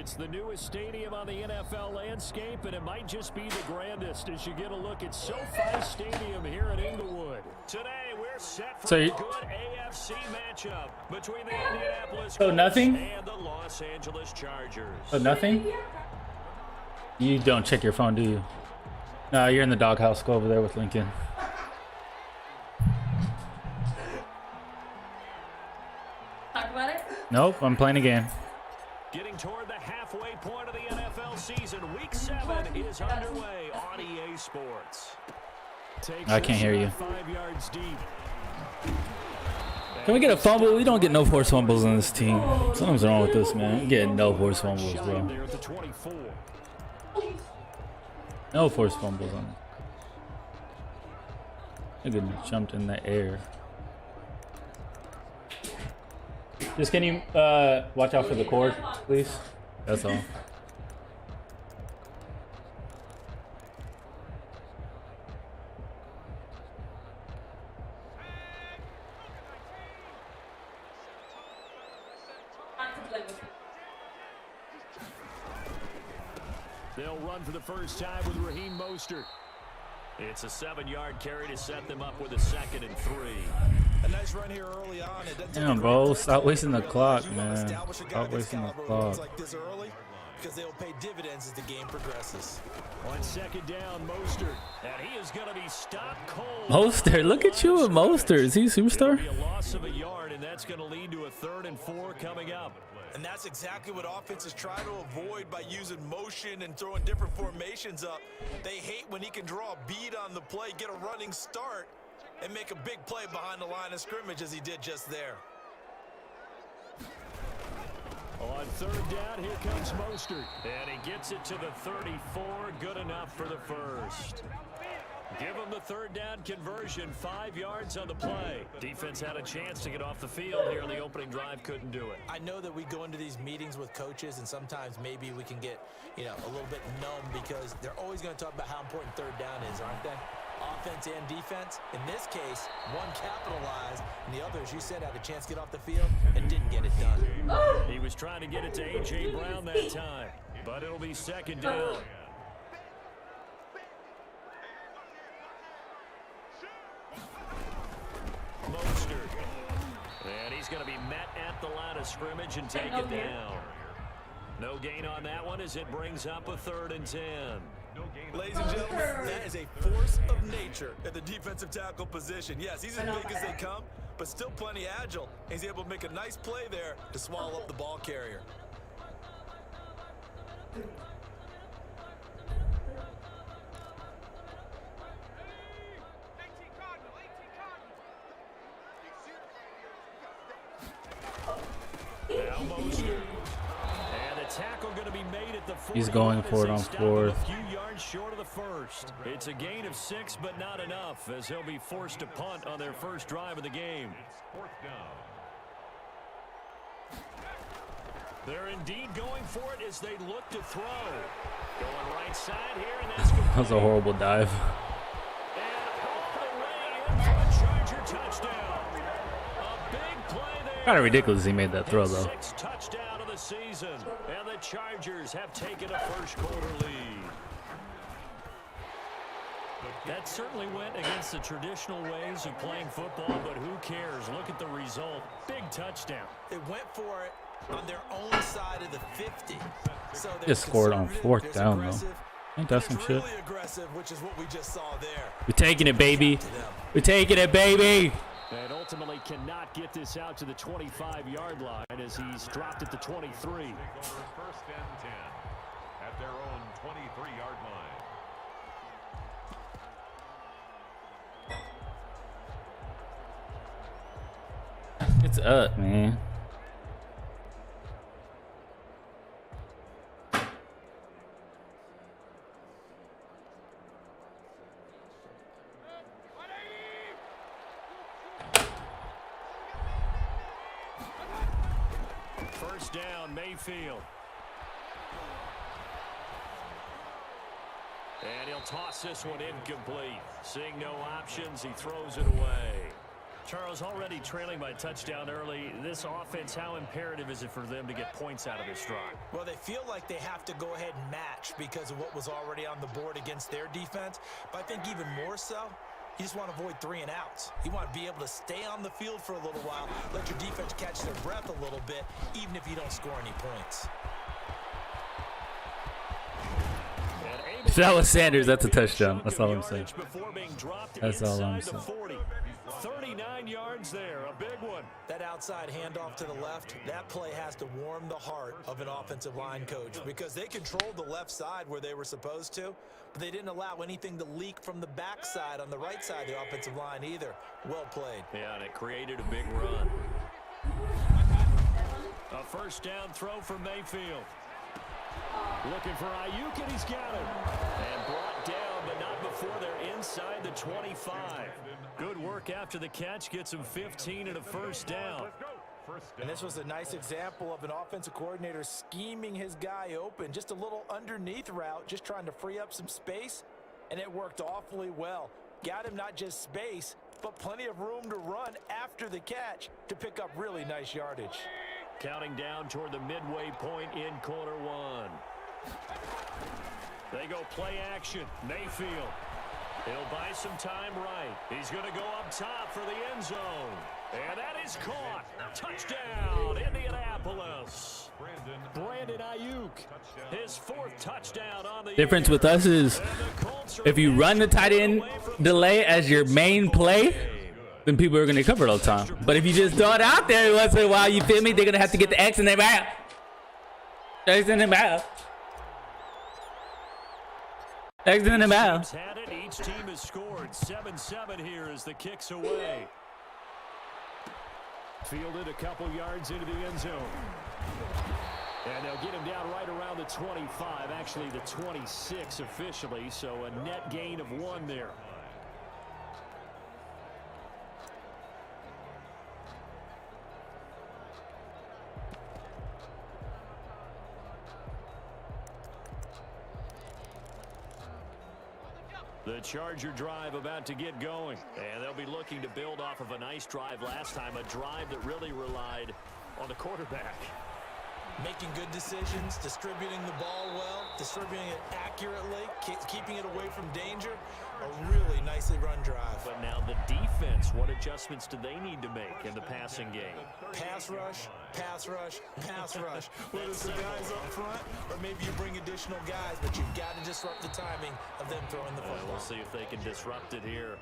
It's the newest stadium on the NFL landscape, and it might just be the grandest as you get a look at SoFi Stadium here in Inglewood. Today, we're set for a good AFC matchup between the Indianapolis Colts and the Los Angeles Chargers. So nothing? You don't check your phone, do you? No, you're in the doghouse. Go over there with Lincoln. Talk about it? Nope, I'm playing a game. Getting toward the halfway point of the NFL season, Week 7 is underway on EA Sports. I can't hear you. 5 yards deep. Can we get a fumble? We don't get no forced fumbles on this team. Something's wrong with this, man. We get no forced fumbles, bro. No forced fumbles on it. Nigga jumped in the air. Just can you watch out for the cord, please? That's all. They'll run for the first time with Raheem Mostert. It's a 7-yard carry to set them up with a 2nd and 3. A nice run here early on. Damn, bro, stop wasting the clock, man. Stop wasting the clock. Like this early because they'll pay dividends as the game progresses. On 2nd down, Mostert, and he is going to be stopped cold. Mostert, look at you with Mostert. Is he a superstar? It'll be a loss of a yard, and that's going to lead to a 3rd and 4 coming up. And that's exactly what offenses try to avoid by using motion and throwing different formations up. They hate when he can draw a bead on the play, get a running start, and make a big play behind the line of scrimmage as he did just there. On 3rd down, here comes Mostert. And he gets it to the 34. Good enough for the first. Give him the 3rd down conversion. 5 yards on the play. Defense had a chance to get off the field here. The opening drive couldn't do it. I know that we go into these meetings with coaches, and sometimes maybe we can get, a little bit numb because they're always going to talk about how important 3rd down is, aren't they? Offense and defense. In this case, one capitalized, and the other, as you said, had a chance to get off the field and didn't get it done. He was trying to get it to A.J. Brown that time, but it'll be 2nd down. Mostert. And he's going to be met at the line of scrimmage and taken down. No gain on that one as it brings up a 3rd and 10. Ladies and gentlemen, that is a force of nature at the defensive tackle position. Yes, he's as big as they come, but still plenty agile. He's able to make a nice play there to swallow up the ball carrier. Now Mostert. And the tackle going to be made at the 40. He's going for it on 4th. A few yards short of the first. It's a gain of 6, but not enough, as they'll be forced to punt on their first drive of the game. 4th down. They're indeed going for it as they look to throw. Going right side here, and that's complete. That was a horrible dive. And all the way in for a Charger touchdown. A big play there. Kind of ridiculous he made that throw, though. 6th touchdown of the season, and the Chargers have taken a first-quarter lead. That certainly went against the traditional ways of playing football, but who cares? Look at the result. Big touchdown. They went for it on their own side of the 50. So Just scored on 4th down, though. Ain't that some shit? Really aggressive, which is what we just saw there. We're taking it, baby. We're taking it, baby. And ultimately cannot get this out to the 25-yard line as he's dropped at the 23. 1st and 10 at their own 23-yard line. It's up, man. First down, Mayfield. And he'll toss this one incomplete. Seeing no options, he throws it away. Charles, already trailing by touchdown early. This offense, how imperative is it for them to get points out of this drive? Well, they feel like they have to go ahead and match because of what was already on the board against their defense. But I think even more so, you just want to avoid 3 and outs. You want to be able to stay on the field for a little while, let your defense catch their breath a little bit, even if you don't score any points. If that was Sanders, that's a touchdown. That's all I'm saying. That's all I'm saying. 39 yards there, a big one. That outside handoff to the left, that play has to warm the heart of an offensive line coach because they controlled the left side where they were supposed to, but they didn't allow anything to leak from the backside on the right side of the offensive line either. Well played. Yeah, and it created a big run. A first down throw for Mayfield. Looking for Ayuk, and he's got it. And brought down, but not before they're inside the 25. Good work after the catch. Gets him 15 and a first down. And this was a nice example of an offensive coordinator scheming his guy open. Just a little underneath route, just trying to free up some space, and it worked awfully well. Got him not just space, but plenty of room to run after the catch to pick up really nice yardage. Counting down toward the midway point in quarter one. They go play action. Mayfield. He'll buy some time right. He's going to go up top for the end zone. And that is caught. Touchdown, Indianapolis. Brandon Ayuk. His 4th touchdown on the Difference with us is if you run the tight end delay as your main play, then people are going to cover it all the time. But if you just throw it out there once in a while, you feel me? They're going to have to get the X in their mouth. X in their mouth. X in their mouth. Each team has scored 7-7 here as the kick's away. Fielded a couple yards into the end zone. And they'll get him down right around the 25, actually the 26 officially, so a net gain of 1 there. The Charger drive about to get going, and they'll be looking to build off of a nice drive last time, a drive that really relied on the quarterback. Making good decisions, distributing the ball well, distributing it accurately, keeping it away from danger. A really nicely run drive. But now the defense, what adjustments do they need to make in the passing game? Pass rush, pass rush, pass rush. Whether it's the guys up front or maybe you bring additional guys, but you've got to disrupt the timing of them throwing the football. We'll see if they can disrupt it here.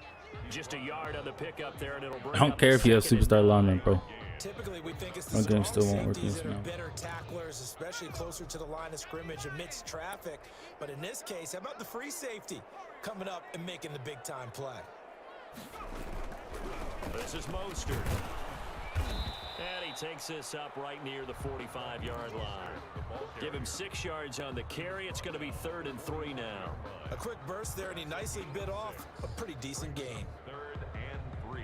Just a yard on the pickup there, and it'll bring I don't care if you have superstar linemen, bro. Typically, we think it's My the game still won't work safeties this that are now. better tacklers, especially closer to the line of scrimmage amidst traffic. But in this case, how about the free safety coming up and making the big-time play? This is Mostert. And he takes this up right near the 45-yard line. Give him 6 yards on the carry. It's going to be 3rd and 3 now. A quick burst there, and he nicely bit off a pretty decent gain. 3rd and 3.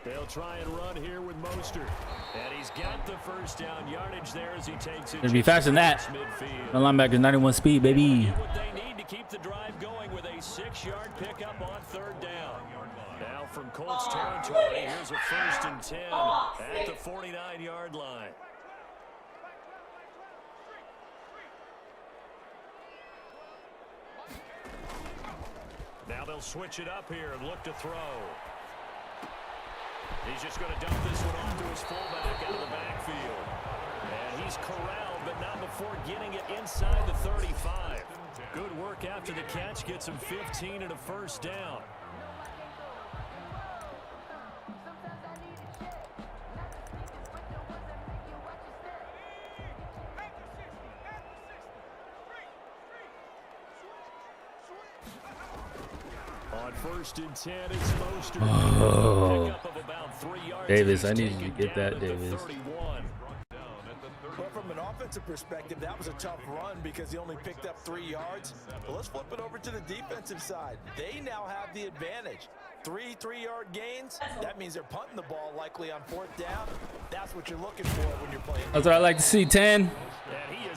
They'll try and run here with Mostert. And he's got the first down yardage there as he takes it. It'll be faster than that. The linebacker 91 speed, baby. What they need to keep the drive going with a 6-yard pickup on 3rd down. Now from Colts territory, here's a 1st and 10 at the 49-yard line. Now they'll switch it up here and look to throw. He's just going to dump this one off to his fullback out of the backfield. And he's corralled, but not before getting it inside the 35. Good work after the catch. Gets him 15 and a first down. On 1st and 10, it's Mostert. Oh. Pickup of about 3 yards. Davis, I He's need you to taken get down that, at the Davis. 31. Well, from an offensive perspective, that was a tough run because he only picked up 3 yards. But let's flip it over to the defensive side. They now have the advantage. 3-3-yard gains. That means they're punting the ball likely on 4th down. That's what you're looking for when you're playing. That's what I like to see. 10.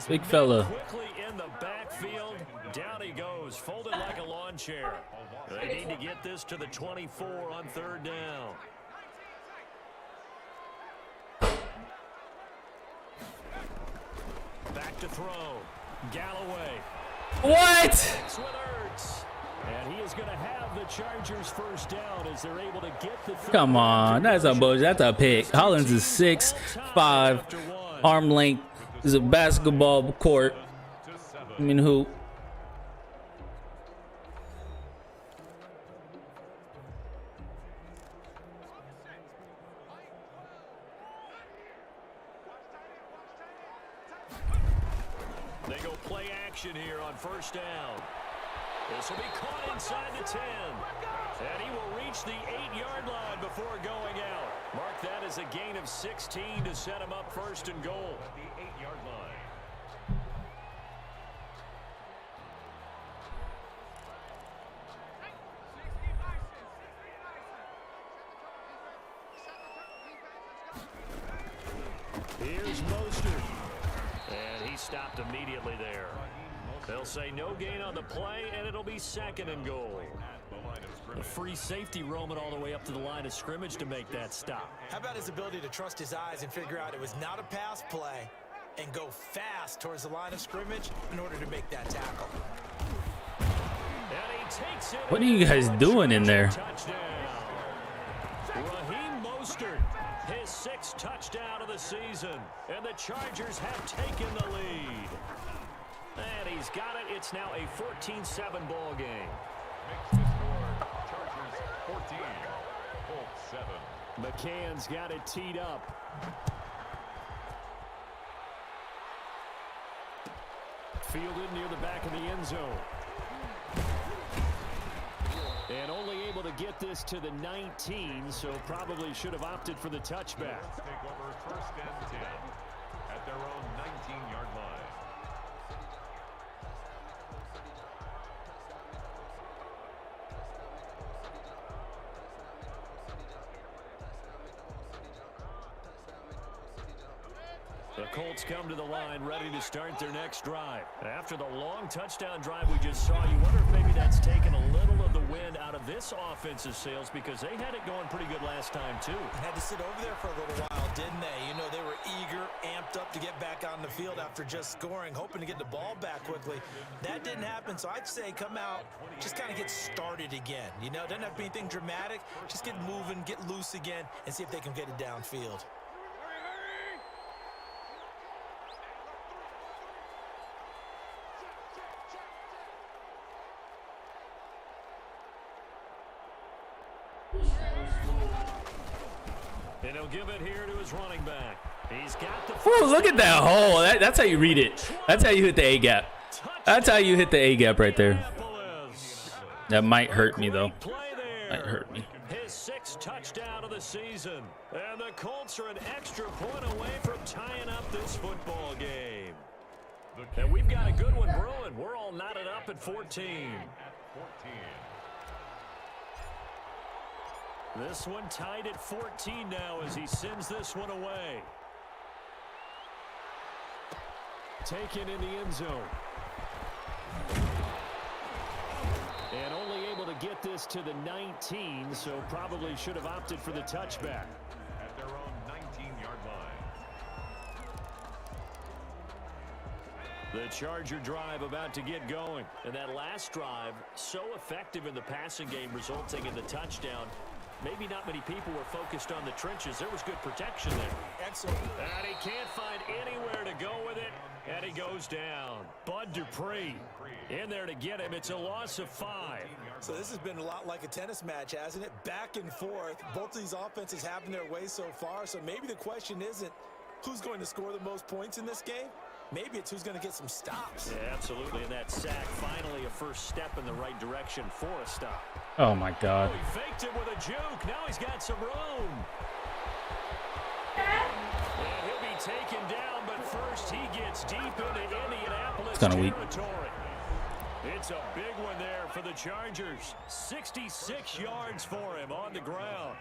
Big fella. Quickly in the backfield. Down he goes, folded like a lawn chair. They need to get this to the 24 on 3rd down. Back to throw. Galloway. What? And he is going to have the Chargers 1st down as they're able to get the. Come on, that's a bullshit. That's a pick. Hollins is 6'5", arm length. This is a basketball court. I mean, who? They go play action here on 1st down. This will be caught inside the 10. And he will reach the 8-yard line before going out. Mark that as a gain of 16 to set him up 1st and goal. The 8-yard line. Here's Mostert. And he stopped immediately there. They'll say no gain on the play, and it'll be 2nd and goal. A free safety roaming all the way up to the line of scrimmage to make that stop. How about his ability to trust his eyes and figure out it was not a pass play and go fast towards the line of scrimmage in order to make that tackle. And he takes it. What are you guys doing in there? Touchdown. Raheem Mostert, his 6th touchdown of the season, and the Chargers have taken the lead. And he's got it. It's now a 14-7 ball game. Makes the score. Chargers 14. Colts 7. McCann's got it teed up. Fielded near the back of the end zone. And only able to get this to the 19, so probably should have opted for the touchback. Colts take over 1st and 10 at their own 19-yard line. The Colts come to the line ready to start their next drive. After the long touchdown drive we just saw, you wonder if maybe that's taken a little of the wind out of this offensive sails because they had it going pretty good last time too. Had to sit over there for a little while, didn't they? You know, they were eager, amped up to get back on the field after just scoring, hoping to get the ball back quickly. That didn't happen, so I'd say come out, just kind of get started again. You know, doesn't have to be anything dramatic. Just get moving, get loose again, and see if they can get it downfield. And he'll give it here to his running back. He's got the. Oh, look at that hole. That's how you read it. That's how you hit the A gap. That's how you hit the A gap right there. That might hurt me though. Might hurt me. His 6th touchdown of the season. And the Colts are an extra point away from tying up this football game. And we've got a good one brewing. We're all knotted up at 14. This one tied at 14 now as he sends this one away. Taken in the end zone. And only able to get this to the 19, so probably should have opted for the touchback. At their own 19-yard line. The Charger drive about to get going. And that last drive, so effective in the passing game, resulting in the touchdown. Maybe not many people were focused on the trenches. There was good protection there. Excellent. And he can't find anywhere to go with it. And he goes down. Bud Dupree in there to get him. It's a loss of 5. So this has been a lot like a tennis match, hasn't it? Back and forth. Both of these offenses having their way so far. So maybe the question isn't who's going to score the most points in this game. Maybe it's who's going to get some stops. Yeah, absolutely. And that sack, finally a first step in the right direction for a stop. Oh my God. Oh, he faked him with a juke. Now he's got some room. And he'll be taken down, but first he gets deep into Indianapolis It's kind of weak. territory. It's a big one there for the Chargers. 66 yards for him on the ground.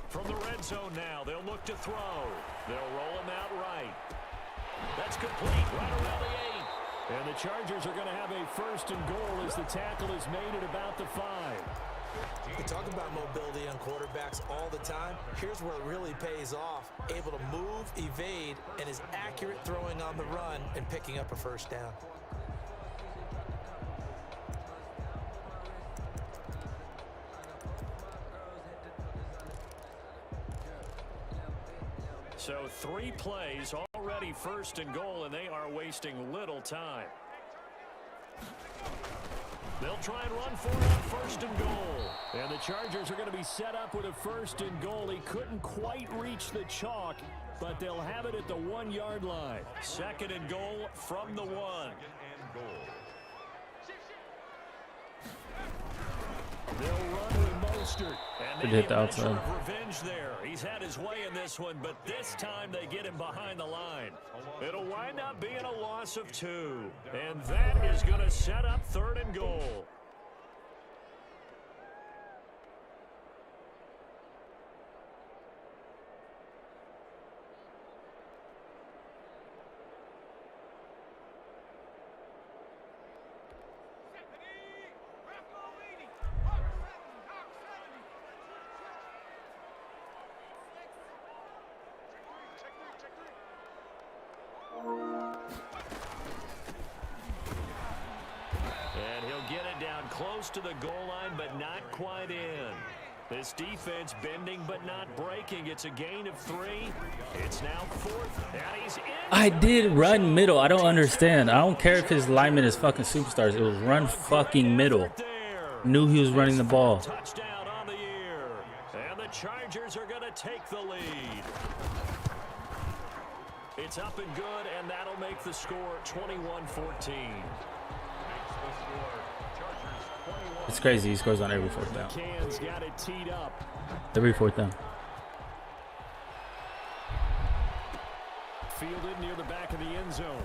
From the red zone now, they'll look to throw. They'll roll him out right. That's complete right around the 8. And the Chargers are going to have a 1st and goal as the tackle is made at about the 5. We talk about mobility on quarterbacks all the time. Here's where it really pays off. Able to move, evade, and is accurate throwing on the run and picking up a 1st down. So 3 plays, already 1st and goal, and they are wasting little time. They'll try and run for it on 1st and goal. And the Chargers are going to be set up with a 1st and goal. He couldn't quite reach the chalk, but they'll have it at the 1-yard line. 2nd and goal from the 1. They'll run with Mostert. And hit the outside. Revenge there. He's had his way in this one, but this time they get him behind the line. It'll wind up being a loss of 2. And that is going to set up 3rd and goal. And he'll get it down close to the goal line, but not quite in. This defense bending but not breaking. It's a gain of 3. It's now 4th, and he's in. I did run middle. I don't understand. I don't care if his lineman is fucking superstars. It was run fucking middle. Knew he was running the ball. Touchdown on the year. And the Chargers are going to take the lead. It's up and good, and that'll make the score 21-14. It's crazy. He scores on every 4th down. Can's got it teed up. Every 4th down. Fielded near the back of the end zone.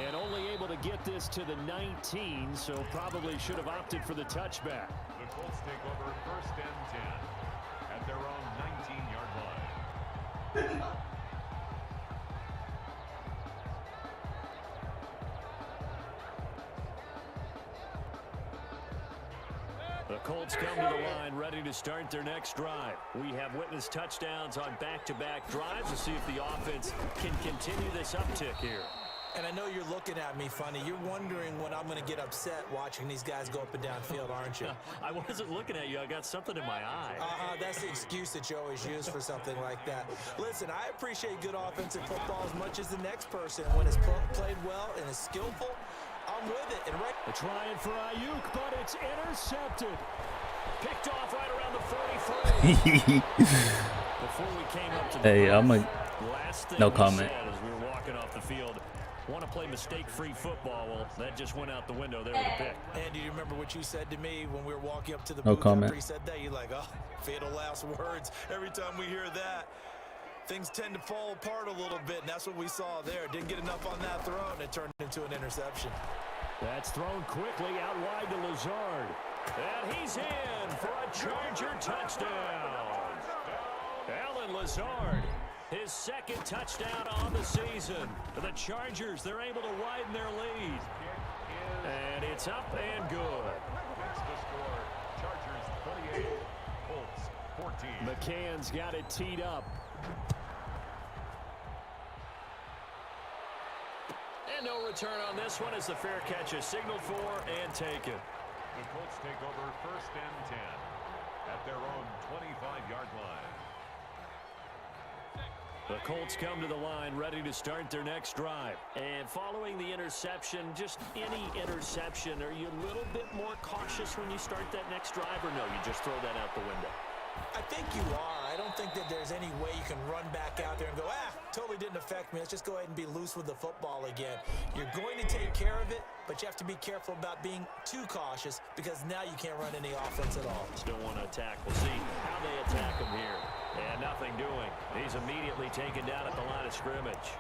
And only able to get this to the 19, so probably should have opted for the touchback. The Colts take over 1st and 10 at their own 19-yard line. The Colts come to the line ready to start their next drive. We have witnessed touchdowns on back-to-back drives to see if the offense can continue this uptick here. And I know you're looking at me funny. You're wondering when I'm going to get upset watching these guys go up and down field, aren't you? I wasn't looking at you. I got something in my eye. That's the excuse that you always use for something like that. Listen, I appreciate good offensive football as much as the next person. When it's played well and is skillful, I'm with it. And right, they're trying for Ayuk, but it's intercepted. Picked off right around the 43. Before we came up to the last thing no comment. As we were walking off the field, want to play mistake-free football. Well, that just went out the window there with a pick. And do you remember what you said to me when we were walking up to the no booth comment. after he said that? You're like, oh, fatal last words. Every time we hear that, things tend to fall apart a little bit, and that's what we saw there. Didn't get enough on that throw, and it turned into an interception. That's thrown quickly out wide to Lazard. And he's in for a Charger touchdown. Alan Lazard, his 2nd touchdown on the season. For the Chargers, they're able to widen their lead. And it's up and good. Makes the score Chargers 28, Colts 14. McCann's got it teed up. And no return on this one as the fair catch is signaled for and taken. The Colts take over 1st and 10 at their own 25-yard line. The Colts come to the line ready to start their next drive. And following the interception, just any interception, are you a little bit more cautious when you start that next drive, or no, you just throw that out the window? I think you are. I don't think that there's any way you can run back out there and go, totally didn't affect me. Let's just go ahead and be loose with the football again. You're going to take care of it, but you have to be careful about being too cautious because now you can't run any offense at all. Still want to attack. We'll see how they attack him here. And nothing doing. He's immediately taken down at the line of scrimmage.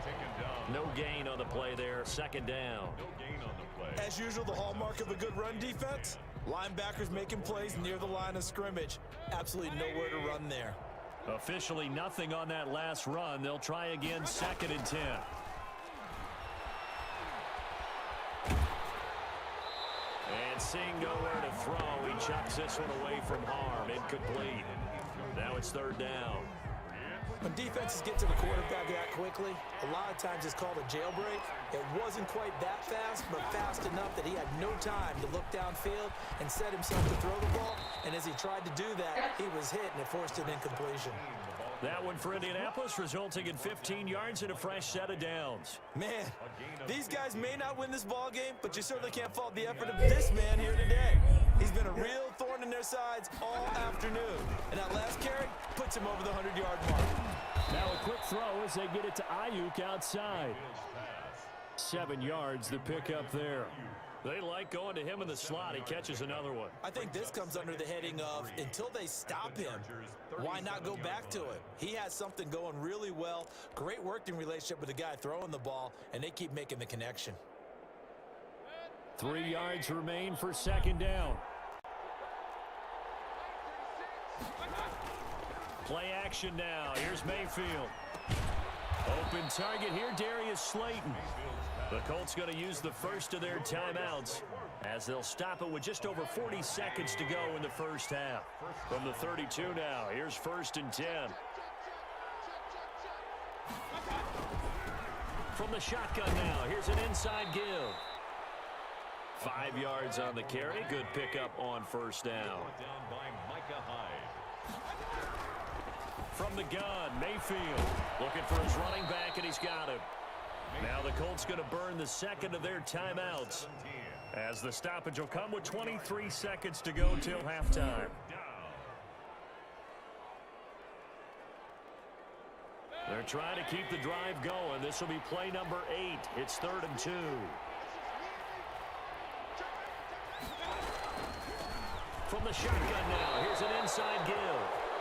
taken down. No gain on the play there. Second down. No gain on the play. As usual, the hallmark of a good run defense, linebackers making plays near the line of scrimmage. Absolutely nowhere to run there. Officially nothing on that last run. They'll try again, 2nd and 10. And seeing nowhere to throw, he chucks this one away from harm. Incomplete. Now it's 3rd down. When defenses get to the quarterback that quickly, a lot of times it's called a jailbreak. It wasn't quite that fast, but fast enough that he had no time to look downfield and set himself to throw the ball. And as he tried to do that, he was hit, and it forced an incompletion. That one for Indianapolis, resulting in 15 yards and a fresh set of downs. Man, these guys may not win this ball game, but you certainly can't fault the effort of this man here today. He's been a real thorn in their sides all afternoon. And that last carry puts him over the 100-yard mark. Now a quick throw as they get it to Ayuk outside. 7 yards, the pickup there. They like going to him in the slot. He catches another one. I think this comes under the heading of, until they stop him, why not go back to it? He has something going really well. Great working relationship with the guy throwing the ball, and they keep making the connection. 3 yards remain for 2nd down. Play action now. Here's Mayfield. Open target here, Darius Slayton. The Colts going to use the first of their timeouts as they'll stop it with just over 40 seconds to go in the first half. From the 32 now, here's 1st and 10. From the shotgun now, here's an inside give. 5 yards on the carry. Good pickup on 1st down. Down by Micah Hyde. From the gun, Mayfield looking for his running back, and he's got him. Now the Colts going to burn the 2nd of their timeouts as the stoppage will come with 23 seconds to go till halftime. They're trying to keep the drive going. This will be play number 8. It's 3rd and 2. From the shotgun now, here's an inside give.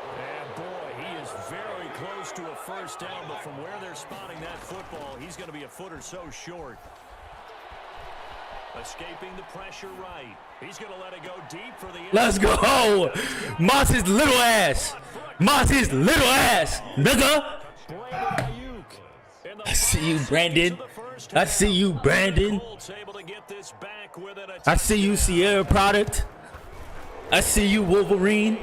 And boy, he is very close to a 1st down, but from where they're spotting that football, he's going to be a foot or so short. Escaping the pressure right. He's going to let it go deep for the end. Let's go! Moss's little ass! Moss's little ass! Nigga! I see you, Brandon. I see you, Brandon. I see you, Sierra product. I see you, Wolverine.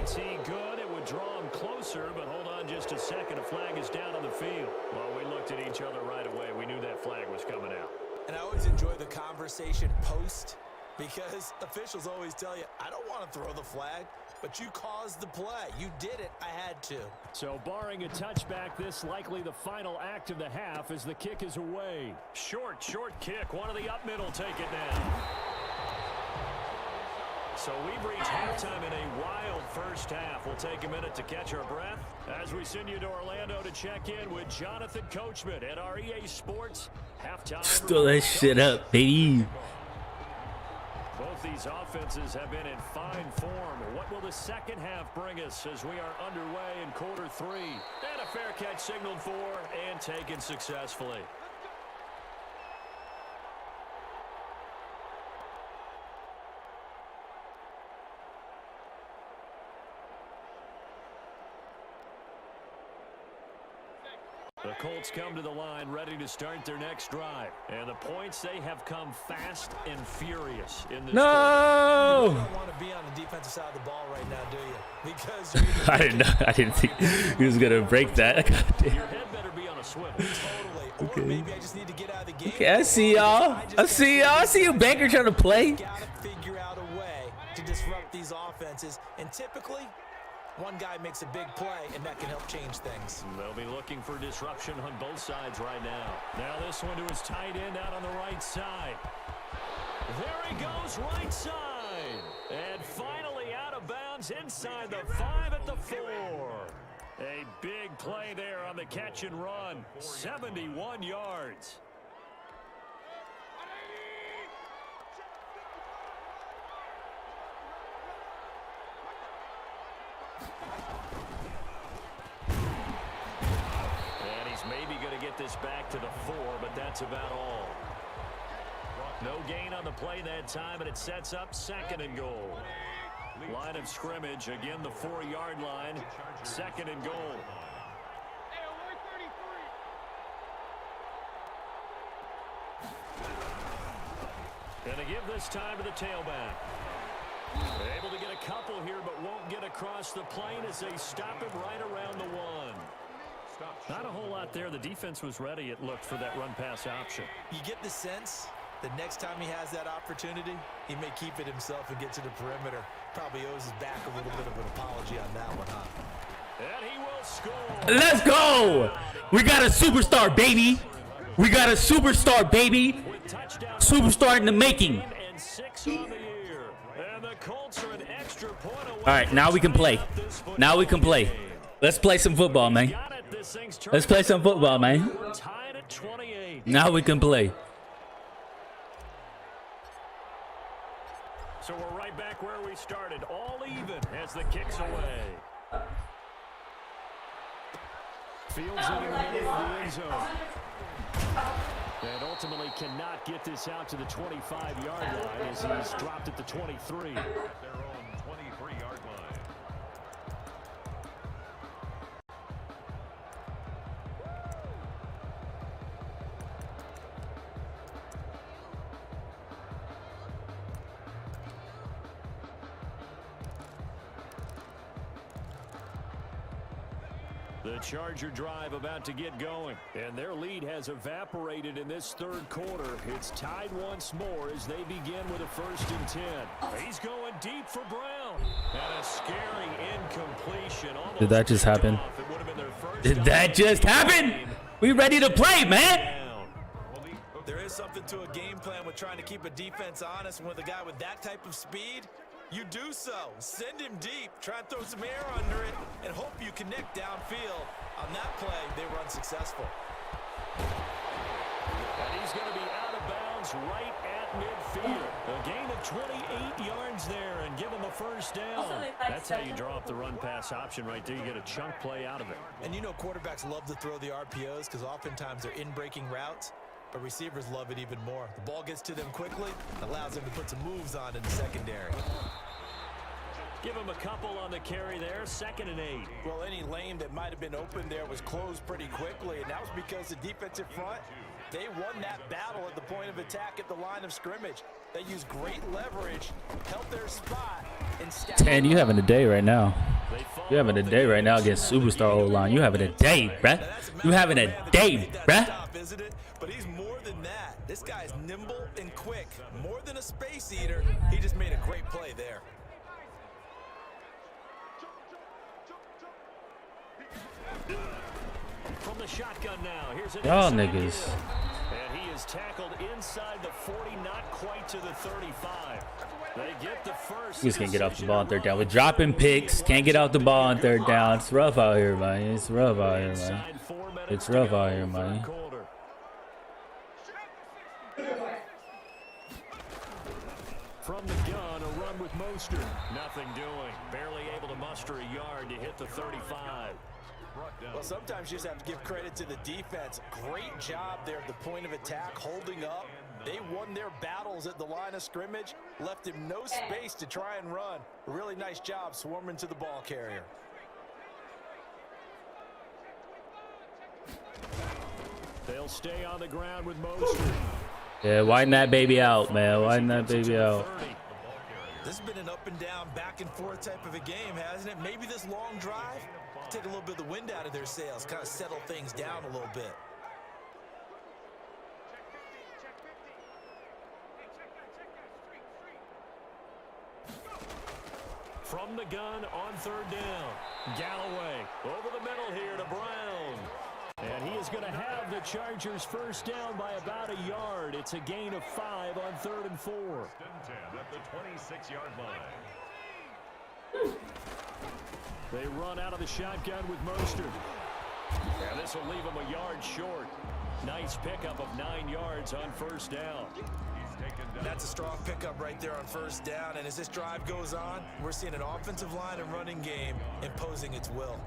But hold on just a second. A flag is down on the field. Well, we looked at each other right away. We knew that flag was coming out. And I always enjoy the conversation post because officials always tell you, I don't want to throw the flag, but you caused the play. You did it. I had to. So barring a touchback, this likely the final act of the half as the kick is away. Short kick. One of the up middle take it down. So we've reached halftime in a wild first half. We'll take a minute to catch our breath as we send you to Orlando to check in with Jonathan Coachman at our EA Sports halftime. Still that shit up, baby. Both these offenses have been in fine form. What will the second half bring us as we are underway in quarter 3? And a fair catch signaled for and taken successfully. The Colts come to the line ready to start their next drive. And the points, they have come fast and furious in this No! You don't want to be on the defensive side of the ball right now, do you? Because I didn't know. I didn't think he was gonna break that. your head better be on a swivel. totally. Or maybe I just need to get out of the game. Okay, I see y'all. I see y'all. I see you, Baker, trying to play. Gotta figure out a way to disrupt these offenses. And typically, one guy makes a big play, and that can help change things. They'll be looking for disruption on both sides right now. Now this one to his tight end out on the right side. There he goes, right side. And finally out of bounds inside the 5 at the 4. A big play there on the catch and run. 71 yards. And he's maybe going to get get this back to the 4, but that's about all. No gain on the play that time, and it sets up 2nd and goal. Line of scrimmage, again the 4-yard line, 2nd and goal. And they give this time to the tailback. Able to get a couple here, but won't get across the plane as they stop him right around the 1. Not a whole lot there. The defense was ready, it looked, for that run-pass option. You get the sense that next time he has that opportunity, he may keep it himself and get to the perimeter. Probably owes his back a little bit of an apology on that one, huh? And he will score. Let's go. We got a superstar, baby. We got a superstar, baby. Superstar in the making. And 6 on the year. And the Colts are an extra point away. All right, now we can play. Now we can play. Let's play some football, man. Let's play some football, man. Tied at 28. Now we can play. So we're right back where we started, all even as the kick's away. Fields it in the middle of the end zone. And ultimately cannot get this out to the 25-yard line as he's dropped at the 23. At their own 23-yard line. The Charger drive about to get going, and their lead has evaporated in this 3rd quarter. It's tied once more as they begin with a 1st and 10. He's going deep for Brown. And a scary incompletion. Did that just happen? Did that just happen? We ready to play, man. There is something to a game plan with trying to keep a defense honest. With a guy with that type of speed, you do so. Send him deep. Try and throw some air under it and hope you connect downfield. On that play, they were unsuccessful. And he's going to be out of bounds right at midfield. A gain of 28 yards there and give him a 1st down. That's how you draw up the run-pass option right there. You get a chunk play out of it. And you know quarterbacks love to throw the RPOs because oftentimes they're in-breaking routes. But receivers love it even more. The ball gets to them quickly, allows them to put some moves on in the secondary. Give him a couple on the carry there, 2nd and 8. Well, any lane that might have been open there was closed pretty quickly, and that was because the defensive front, they won that battle at the point of attack at the line of scrimmage. They used great leverage, held their spot, and Tan, you having a day right now. You having a day right now against superstar O-line. You having a day, bruh. You having a day, bruh. But he's more than that. This guy's nimble and quick. More than a space eater. He just made a great play there. From the shotgun now. Here's an Y'all inside niggas. give. And he is tackled inside the 40, not quite to the 35. They get the 1st. You just can't get off the ball on 3rd down. We're dropping picks. Can't get off the ball on 3rd down. It's rough out here, man. It's rough out here, man. It's rough out here, man. From the gun, a run with Mostert. Nothing doing. Barely able to muster a yard to hit the 35. Well, sometimes you just have to give credit to the defense. Great job there at the point of attack, holding up. They won their battles at the line of scrimmage, left him no space to try and run. Really nice job swarming to the ball carrier. They'll stay on the ground with Mostert. Yeah, widen that baby out, man. Widen that baby out. This has been an up and down, back and forth type of a game, hasn't it? Maybe this long drive take a little bit of the wind out of their sails, kind of settle things down a little bit. From the gun on 3rd down. Galloway over the middle here to Brown. And he is going to have the Chargers 1st down by about a yard. It's a gain of 5 on 3rd and 4. 1st and 10 at the 26-yard line. They run out of the shotgun with Mostert. And this will leave him a yard short. Nice pickup of 9 yards on 1st down. That's a strong pickup right there on 1st down. And as this drive goes on, we're seeing an offensive line and running game imposing its will.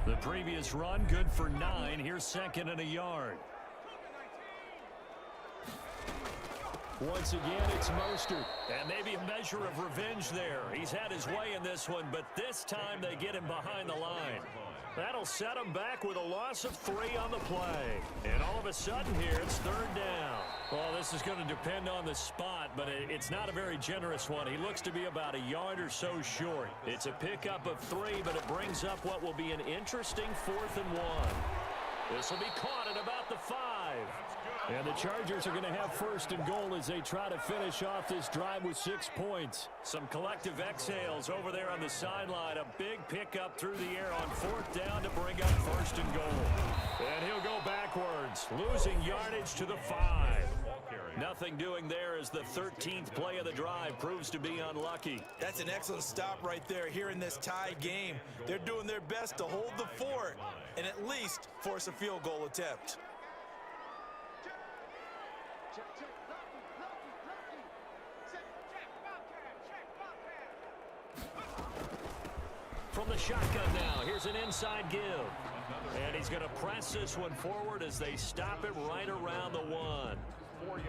The previous run, good for 9. Here's second and a yard. Once again, it's Mostert. And maybe a measure of revenge there. He's had his way in this one, but this time they get him behind the line. That'll set him back with a loss of 3 on the play. And all of a sudden here, it's third down. Well, this is going to depend on the spot, but it's not a very generous one. He looks to be about a yard or so short. It's a pickup of 3, but it brings up what will be an interesting 4th and 1. This will be caught at about the 5. And the Chargers are going to have first and goal as they try to finish off this drive with 6 points. Some collective exhales over there on the sideline. A big pickup through the air on 4th down to bring up first and goal. And he'll go backwards, losing yardage to the 5. Nothing doing there as the 13th play of the drive proves to be unlucky. That's an excellent stop right there here in this tied game. They're doing their best to hold the fort and at least force a field goal attempt. From the shotgun now, here's an inside give. And he's going to press this one forward as they stop him right around the 1.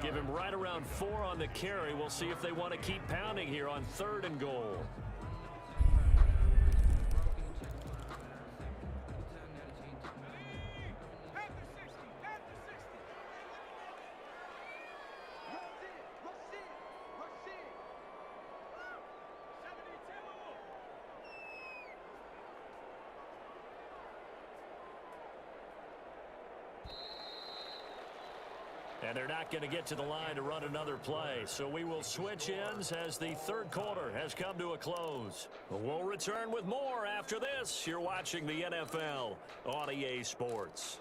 Give him right around 4 on the carry. We'll see if they want to keep pounding here on 3rd and goal. And they're not going to get to the line to run another play. So we will switch ends as the 3rd quarter has come to a close. We'll return with more after this. You're watching the NFL on EA Sports.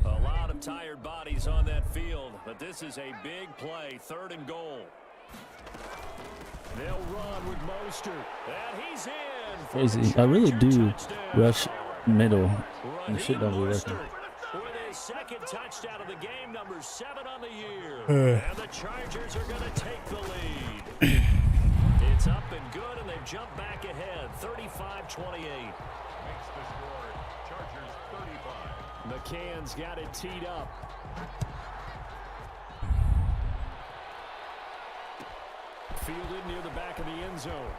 A lot of tired bodies on that field, but this is a big play. 3rd and goal. They'll run with Mostert. And he's in. Crazy. I really do rush middle. And shit don't be working. With his 2nd touchdown of the game, number 7 on the year. And the Chargers are going to take the lead. It's up and good, and they've jumped back ahead, 35-28. Makes the score Chargers 35. McCann's got it teed up. Fielded near the back of the end zone.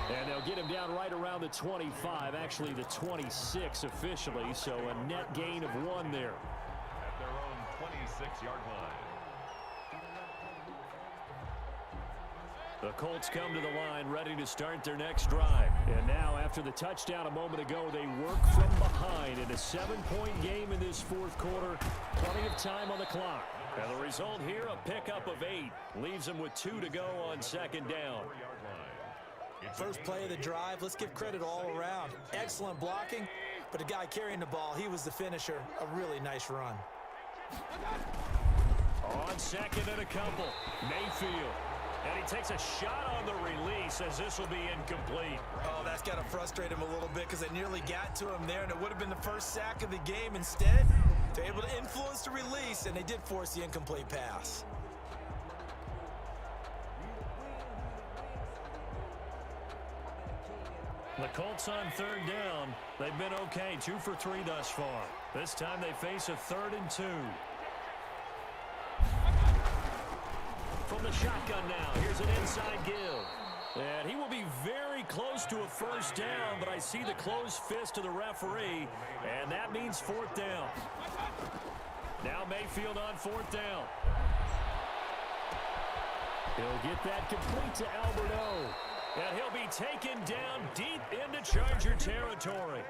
And they'll get him down right around the 25, actually the 26 officially, so a net gain of 1 there. At their own 26-yard line. The Colts come to the line ready to start their next drive. And now after the touchdown a moment ago, they work from behind in a 7-point game in this 4th quarter. Plenty of time on the clock. And the result here, a pickup of 8. Leaves them with 2 to go on 2nd down. First play of the drive, let's give credit all around. Excellent blocking, but the guy carrying the ball, he was the finisher. A really nice run. On 2nd and a couple, Mayfield. And he takes a shot on the release as this will be incomplete. Oh, that's got to frustrate him a little bit because they nearly got to him there, and it would have been the first sack of the game. Instead, they're able to influence the release, and they did force the incomplete pass. The Colts on 3rd down. They've been okay, 2 for 3 thus far. This time they face a 3rd and 2. From the shotgun now, here's an inside give. And he will be very close to a first down, but I see the closed fist of the referee, and that means 4th down. Now Mayfield on 4th down. He'll get that complete to Alberto. And he'll be taken down deep into Charger territory.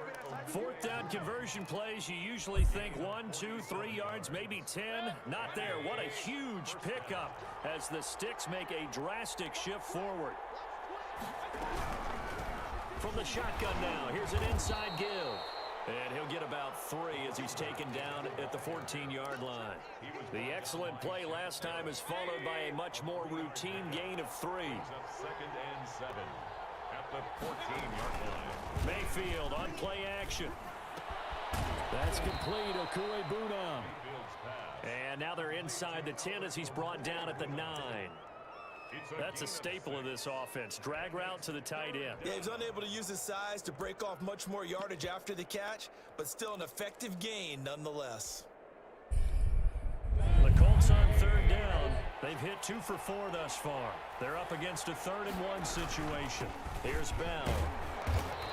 4th down conversion plays, you usually think 1, 2, 3 yards, maybe 10. Not there. What a huge pickup as the Sticks make a drastic shift forward. From the shotgun now, here's an inside give. And he'll get about 3 as he's taken down at the 14-yard line. The excellent play last time is followed by a much more routine gain of 3. 2nd and 7 at the 14-yard line. Mayfield on play action. That's complete. Okue-Buna. And now they're inside the 10 as he's brought down at the 9. That's a staple of this offense. Drag route to the tight end. Yeah, he's unable to use his size to break off much more yardage after the catch, but still an effective gain nonetheless. The Colts on third down. They've hit 2 for 4 thus far. They're up against a 3rd-and-1 situation. Here's Bell.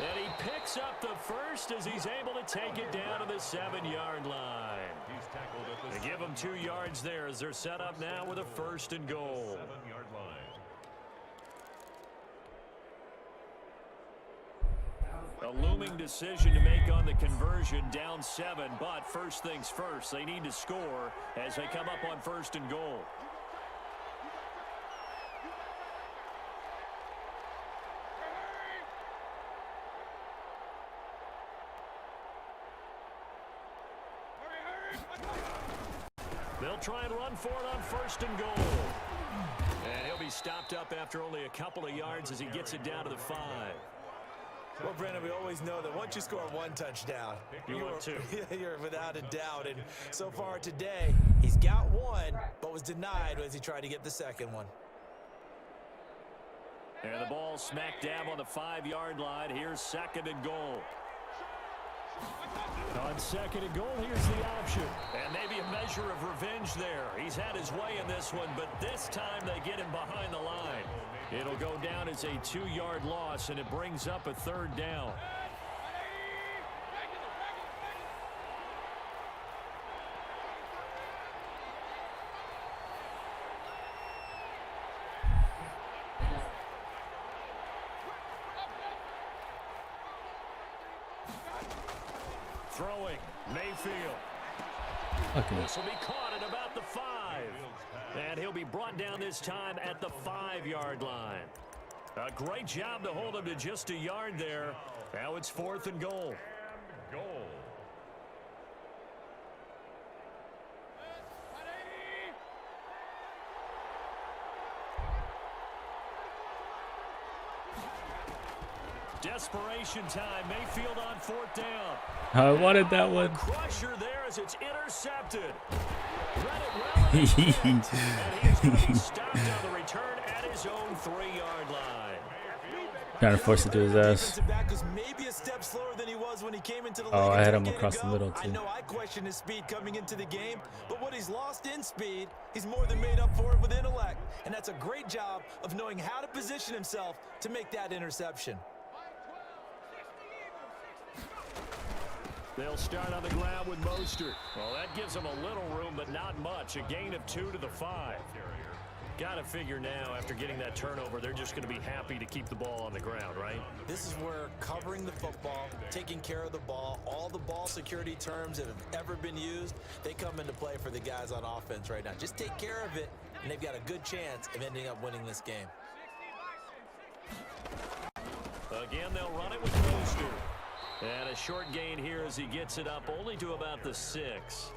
And he picks up the first as he's able to take it down to the 7-yard line. He's tackled at the They give him 2 yards there as they're set up now with a 1st and goal. 7-yard line. A looming decision to make on the conversion, down 7, but first things first, they need to score as they come up on 1st and goal. They'll try and run for it on 1st and goal. And he'll be stopped up after only a couple of yards as he gets it down to the 5. Well, Brandon, we always know that once you score 1 touchdown, you're without a doubt. And so far today, he's got 1, but was denied as he tried to get the 2nd one. And the ball smack dab on the 5-yard line. Here's 2nd and goal. On 2nd and goal, here's the option. And maybe a measure of revenge there. He's had his way in this one, but this time they get him behind the line. It'll go down as a 2-yard loss, and it brings up a 3rd down. Throwing, Mayfield. Okay. This will be caught at about the 5. And he'll be brought down this time at the 5-yard line. A great job to hold him to just a yard there. Now it's 4th and goal. Desperation time. Mayfield on 4th down. I wanted that one. Crusher there as it's intercepted. Read it well and he's going to be stopped on the return at his own 3-yard line. Trying to force it to his ass. Maybe a step slower than he was when he came into the Oh, league. I had him across the middle, I too. know I questioned his speed coming into the game, but what he's lost in speed, he's more than made up for it with intellect. And that's a great job of knowing how to position himself to make that interception. They'll start on the ground with Mostert. Well, that gives them a little room, but not much. A gain of 2 to the 5. Got to figure now, after getting that turnover, they're just going to be happy to keep the ball on the ground, right? This is where covering the football, taking care of the ball, all the ball security terms that have ever been used, they come into play for the guys on offense right now. Just take care of it, and they've got a good chance of ending up winning this game. Again, they'll run it with Mostert. And a short gain here as he gets it up only to about the 6.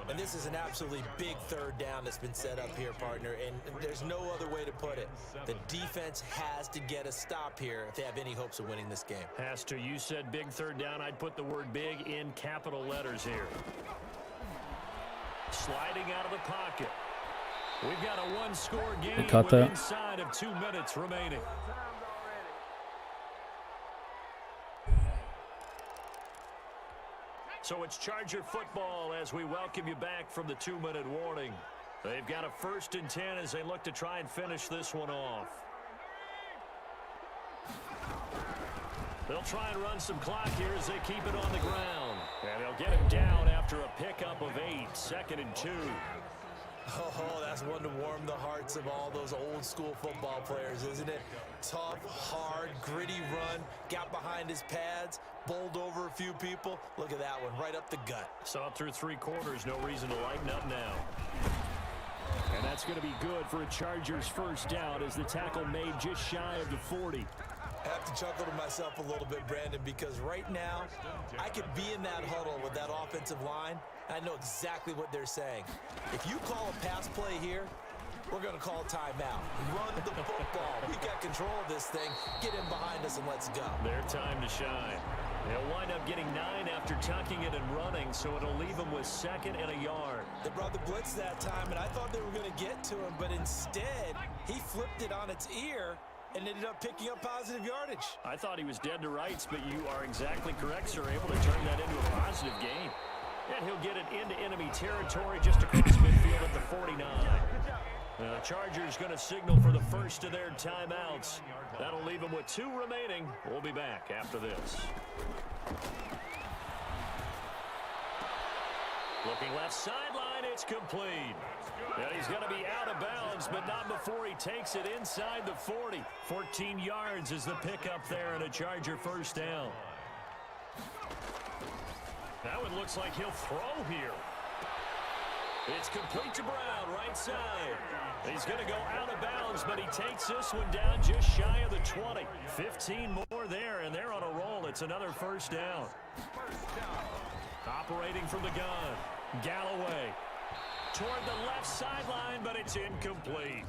And this is an absolutely big 3rd down that's been set up here, partner, and there's no other way to put it. The defense has to get a stop here if they have any hopes of winning this game. Has to. You said big 3rd down. I'd put the word big in capital letters here. Sliding out of the pocket. We've got a 1-score game with inside of 2 minutes remaining. So it's Charger football as we welcome you back from the 2-minute warning. They've got a 1st and 10 as they look to try and finish this one off. They'll try and run some clock here as they keep it on the ground. And they'll get him down after a pickup of 8, 2nd and 2. Oh, that's one to warm the hearts of all those old-school football players, isn't it? Tough, hard, gritty run, got behind his pads, bowled over a few people. Look at that one, right up the gut. Saw it through 3 quarters, no reason to lighten up now. And that's going to be good for a Chargers 1st down as the tackle made just shy of the 40. I have to chuckle to myself a little bit, Brandon, because right now, I could be in that huddle with that offensive line. I know exactly what they're saying. If you call a pass play here, we're going to call a timeout. Run the football. We've got control of this thing. Get in behind us and let's go. Their time to shine. He'll wind up getting 9 after tucking it and running, so it'll leave him with 2nd and a yard. They brought the blitz that time, and I thought they were going to get to him, but instead, he flipped it on its ear and ended up picking up positive yardage. I thought he was dead to rights, but you are exactly correct, sir. Able to turn that into a positive gain. And he'll get it into enemy territory just across midfield at the 49. The Chargers going to signal for the first of their timeouts. That'll leave them with 2 remaining. We'll be back after this. Looking left sideline, it's complete. And he's going to be out of bounds, but not before he takes it inside the 40. 14 yards is the pickup there and a Charger first down. That one looks like he'll throw here. It's complete to Brown, right side. He's going to go out of bounds, but he takes this one down just shy of the 20. 15 more there, and they're on a roll. It's another first down. Operating from the gun, Galloway. Toward the left sideline, but it's incomplete.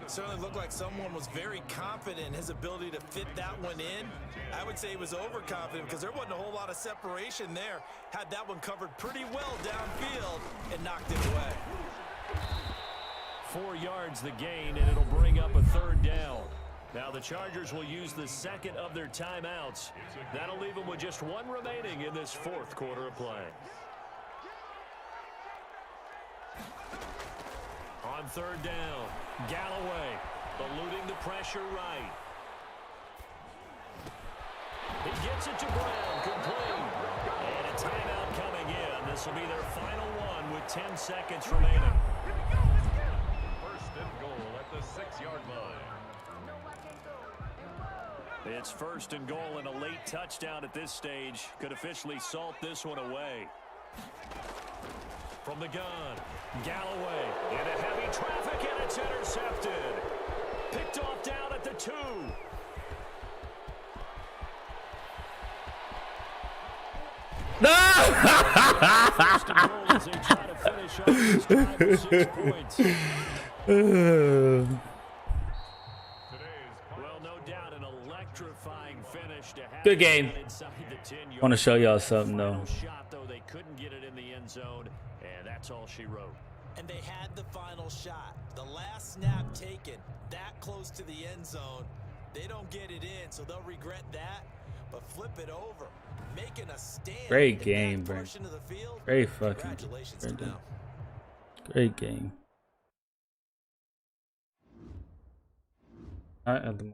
It certainly looked like someone was very confident in his ability to fit that one in. I would say he was overconfident because there wasn't a whole lot of separation there. Had that one covered pretty well downfield and knocked it away. 4 yards the gain, and it'll bring up a 3rd down. Now the Chargers will use the 2nd of their timeouts. That'll leave them with just 1 remaining in this 4th quarter of play. On 3rd down, Galloway eluding the pressure right. He gets it to Brown, complete. And a timeout coming in. This will be their final one with 10 seconds remaining. First and goal at the 6-yard line. It's 1st and goal, and a late touchdown at this stage could officially salt this one away. From the gun, Galloway into heavy traffic, and it's intercepted. Picked off down at the 2. First and goal as they try to finish off this drive with 6 points. Well, no doubt an electrifying finish to have Good game. inside the 10-yard. Want to show y'all something though. Final shot, though, they couldn't get it in the end zone, and that's all she wrote. And they had the final shot. The last snap taken that close to the end zone. They don't get it in, so they'll regret that. But flip it over, making a stand. Great in game, that bro. portion of the field. Great fucking. Congratulations to them. Great game. All right, at the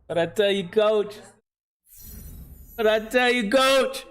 But I tell you, coach.